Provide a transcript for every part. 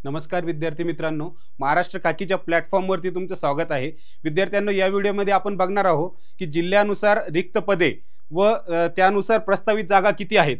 नमस्कार विद्यार्थी मित्रांनो, महाराष्ट्र खाकीच्या प्लॅटफॉर्मवरती तुमचं स्वागत आहे। विद्यार्थ्यांनो, या व्हिडिओमध्ये आपण बघणार आहोत की जिल्ह्यानुसार रिक्त पदे व त्यानुसार प्रस्तावित जागा किती आहेत।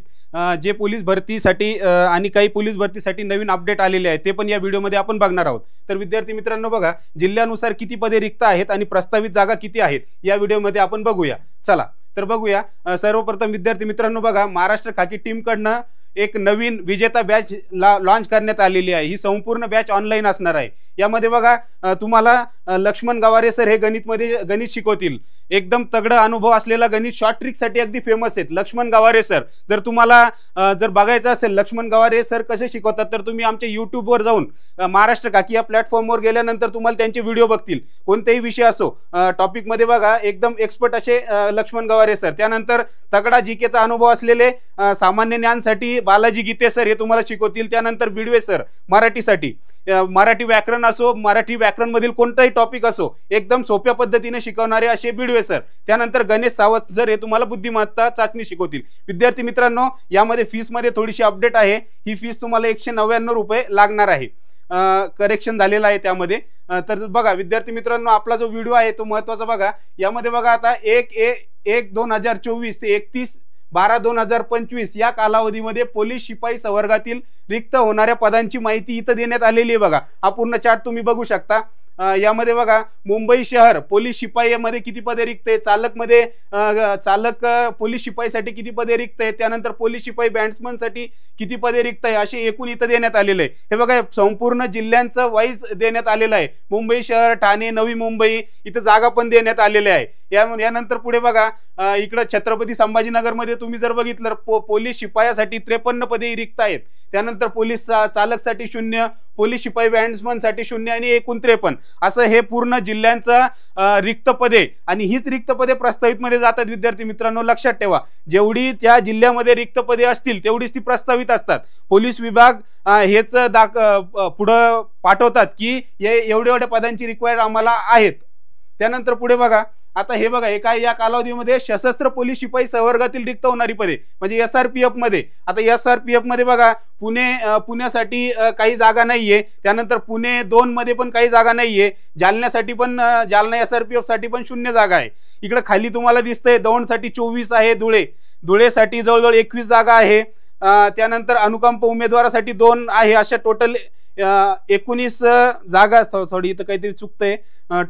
जे पोलीस भरतीसाठी आणि काही पोलीस भरतीसाठी नवीन अपडेट आलेले आहेत ते पण या व्हिडिओमध्ये आपण बघणार आहोत। तर विद्यार्थी मित्रांनो बघा, जिल्ह्यानुसार किती पदे रिक्त आहेत आणि प्रस्तावित जागा किती आहेत या व्हिडिओमध्ये आपण बघूया। चला तर बघूया। सर्वप्रथम विद्यार्थी मित्रांनो बघा, महाराष्ट्र खाकी टीमकडनं एक नवीन विजेता बॅच लॉन्च करण्यात आलेली आहे। ही संपूर्ण बॅच ऑनलाईन असणार आहे। यामध्ये बघा, तुम्हाला लक्ष्मण गवारे सर हे गणित शिकवतील। एकदम तगड़ा अनुभव असलेला गणित शॉर्ट ट्रिक साठी अगदी फेमस आहेत लक्ष्मण गवारे सर। जर तुम्हाला जर बघायचं असेल लक्ष्मण गवारे सर कसे शिकवतात तर तुम्ही आमच्या YouTube वर जाऊन महाराष्ट्र खाकी या प्लॅटफॉर्मवर गेल्यानंतर तुम्हाला त्यांचे व्हिडिओ बघतील। कोणतेही विषय असो टॉपिक मध्ये बघा, एकदम एक्सपर्ट असे लक्ष्मण गवारे सर। त्यानंतर तगडा जीकेचा अनुभव असलेले सामान्य ज्ञानसाठी बालाजी गीते सर हे तुम्हाला शिकवतील। त्यानंतर बिडवे सर मराठीसाठी, मराठी व्याकरण असो, मराठी व्याकरण मधील कोणताही टॉपिक असो एकदम सोप्या पद्धतीने शिकवणारे असे बिडवे सर। त्यानंतर गणेश सावंत सर हे तुम्हाला बुद्धिमत्ता चाचणी शिकवतील। विद्यार्थी मित्रांनो, यामध्ये फीस मध्ये थोडीशी अपडेट आहे। ही फीस तुम्हाला 199 रुपये लागणार आहे। करेक्शन झालेला आहे त्यामध्ये। तर बघा विद्यार्थी मित्रांनो, आपला जो व्हिडिओ आहे तो महत्त्वाचा बघा। यामध्ये बघा, आता 1/1/2024 ते 31/12/2025 या कालावधीमध्ये पोलीस शिपाई संवर्गातील रिक्त होणाऱ्या पदांची माहिती इथं देण्यात आलेली आहे। बघा, हा पूर्ण चार्ट तुम्ही बघू शकता। यामध्ये बघा, मुंबई शहर पोलीस शिपाई मध्ये किती पदे रिक्त आहे, चालक मध्ये चालक पोलीस शिपाईसाठी किती पदे रिक्त आहे, त्यानंतर पोलीस शिपाई बॅट्समन साठी किती पदे रिक्त आहे, असे एकूण इथं देण्यात आलेले आहे। हे बघा, संपूर्ण जिल्ह्यांचं वाईज देण्यात आलेलं आहे। मुंबई शहर, ठाणे, नवी मुंबई इथं जागा पण देण्यात आलेल्या आहे। यानंतर पुढे बघा, इकडे छत्रपती संभाजीनगर मध्ये तुम्ही जर बघितलं पोलीस शिपायासाठी 53 पदे रिक्त आहेत। त्यानंतर पोलीस चालकसाठी 0, पोलीस शिपाई बॅट्समन साठी 0 आणि एकूण 53 असं हे पूर्ण जिल्ह्यांचा रिक्त पदे। आणि हीच रिक्त पदे प्रस्तावित मध्ये जातात। विद्यार्थी मित्रांनो लक्षात ठेवा, जेवढी त्या जिल्ह्यामध्ये रिक्त पदे असतील तेवढीच ती प्रस्तावित असतात। पोलीस विभाग हेच पुढे पाठवतात की एवढ्या पदांची रिक्वायर्ड आम्हाला आहेत। त्यानंतर पुढे बघा, आता हे बघा, एका या कालावधीमध्ये सशस्त्र पोलीस शिपाई संवर्गातील रिक्त होणारी पदे म्हणजे SRPF मध्ये। आता SRPF मध्ये बघा, पुण्यासाठी काही जागा नाहीये। त्यानंतर पुणे 2 मध्ये पण काही जागा नाहीये। जालन्यासाठी पण, जालना SRPF साठी पण 0 जागा आहे। इकडे खाली तुम्हाला दिसतंय दौंडसाठी 24 आहे। धुळेसाठी जवळजवळ 21 जागा आहे। त्यानंतर अनुकंप उमेदवारासाठी 2 आहे। अशा टोटल 19 जागा। थोडी इथं काहीतरी चुकतंय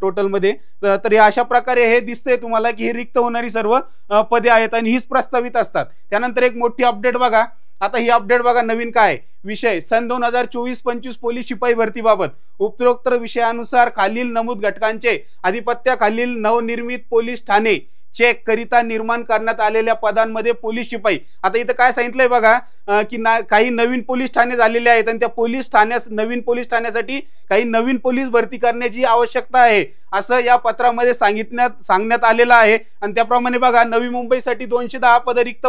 टोटल मध्ये। तर अशा प्रकारे हे दिसतंय तुम्हाला की हे रिक्त होणारी सर्व पदे आहेत आणि हीच प्रस्तावित असतात। त्यानंतर एक मोठी अपडेट बघा, आता ही अपडेट बघा, नवीन काय विषय, सन 2024-25 पोलीस शिपाई भरतीबाबत उपरोक्त विषयानुसार खालील नमूद घटकांचे आधिपत्याखालील नवनिर्मित पोलीस ठाणे चेक करिता निर्माण करण्यात आलेल्या पदांमध्ये पोलीस शिपाई। आता इथं काय सांगितलंय बघा, की काही नवीन पोलीस ठाणे झालेले आहेत आणि त्या नवीन पोलीस ठाण्यासाठी काही नवीन पोलीस भरती करण्याची आवश्यकता आहे असं या पत्रामध्ये सांगण्यात आलेलं आहे। आणि त्याप्रमाणे बघा, नवी मुंबईसाठी 210 पदे रिक्त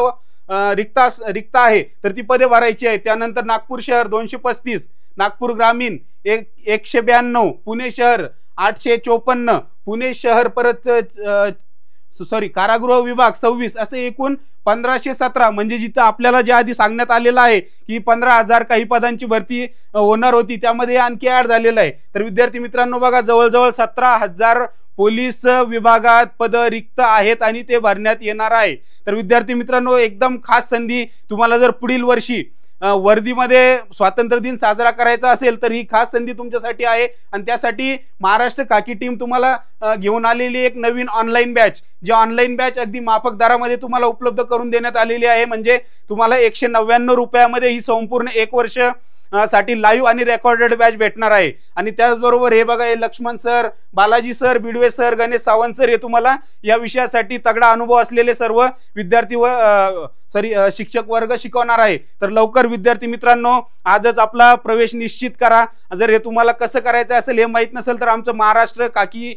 आहे तर ती पदे भरायची आहेत। त्यानंतर नागपूर शहर 235, नागपूर ग्रामीण 192, पुणे शहर 854, पुणे शहर परत कारागृह विभाग 26 असे एकूण 1517 म्हणजे जिथं आपल्याला जे आधी सांगण्यात आलेलं आहे की 15,000 काही पदांची भरती होणार होती त्यामध्ये आणखी ऍड झालेलं आहे। तर विद्यार्थी मित्रांनो बघा, जवळजवळ 17,000 पोलीस विभागात पद रिक्त आहेत आणि ते भरण्यात येणार आहे। तर विद्यार्थी मित्रांनो, एकदम खास संधी तुम्हाला जर पुढील वर्षी वर्दीमध्ये स्वातंत्र्य दिन साजरा करायचा असेल तर ही खास संधी तुमच्यासाठी आहे। आणि त्यासाठी महाराष्ट्र खाकी टीम तुम्हाला घेऊन आलेली एक नवीन ऑनलाईन बॅच, जी ऑनलाईन बॅच अगदी माफक दरामध्ये तुम्हाला उपलब्ध करून देण्यात आलेली आहे। म्हणजे तुम्हाला 199 रुपयामध्ये ही संपूर्ण 1 वर्ष साठी लाईव्ह आणि रेकॉर्डेड बॅच भेटणार आहे। आणि त्याचबरोबर हे बघा, हे Laxman sir, Balaji sir, Bidwe sir, Ganesh Sawant sir हे तुम्हाला या विषयासाठी तगडा अनुभव असलेले सर्व विद्यार्थी शिक्षक वर्ग शिकवणार आहे। तर लवकर विद्यार्थी मित्रांनो, आजच आपला प्रवेश निश्चित करा। जर हे तुम्हाला कसं करायचं असेल हे माहित नसेल तर आमचं महाराष्ट्र खाकी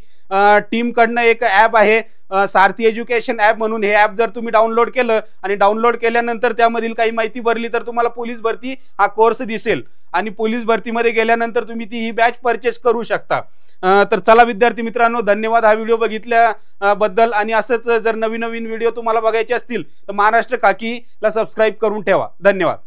टीम कडनं एक ऍप आहे, सारथी एज्युकेशन ऍप म्हणून। हे ऍप जर तुम्ही डाउनलोड केलं आणि डाउनलोड केल्यानंतर त्यामधील काही माहिती भरली तर तुम्हाला पोलीस भरती हा कोर्स दिसेल आणि पोलीस भरतीमध्ये गेल्यानंतर तुम्ही ही बॅच परचेस करू शकता। तर चला विद्यार्थी मित्रांनो, धन्यवाद हा व्हिडिओ बघितल्याबद्दल। आणि असंच जर नवीन व्हिडिओ तुम्हाला बघायचे असतील तर महाराष्ट्र खाकीला सबस्क्राईब करून ठेवा। धन्यवाद।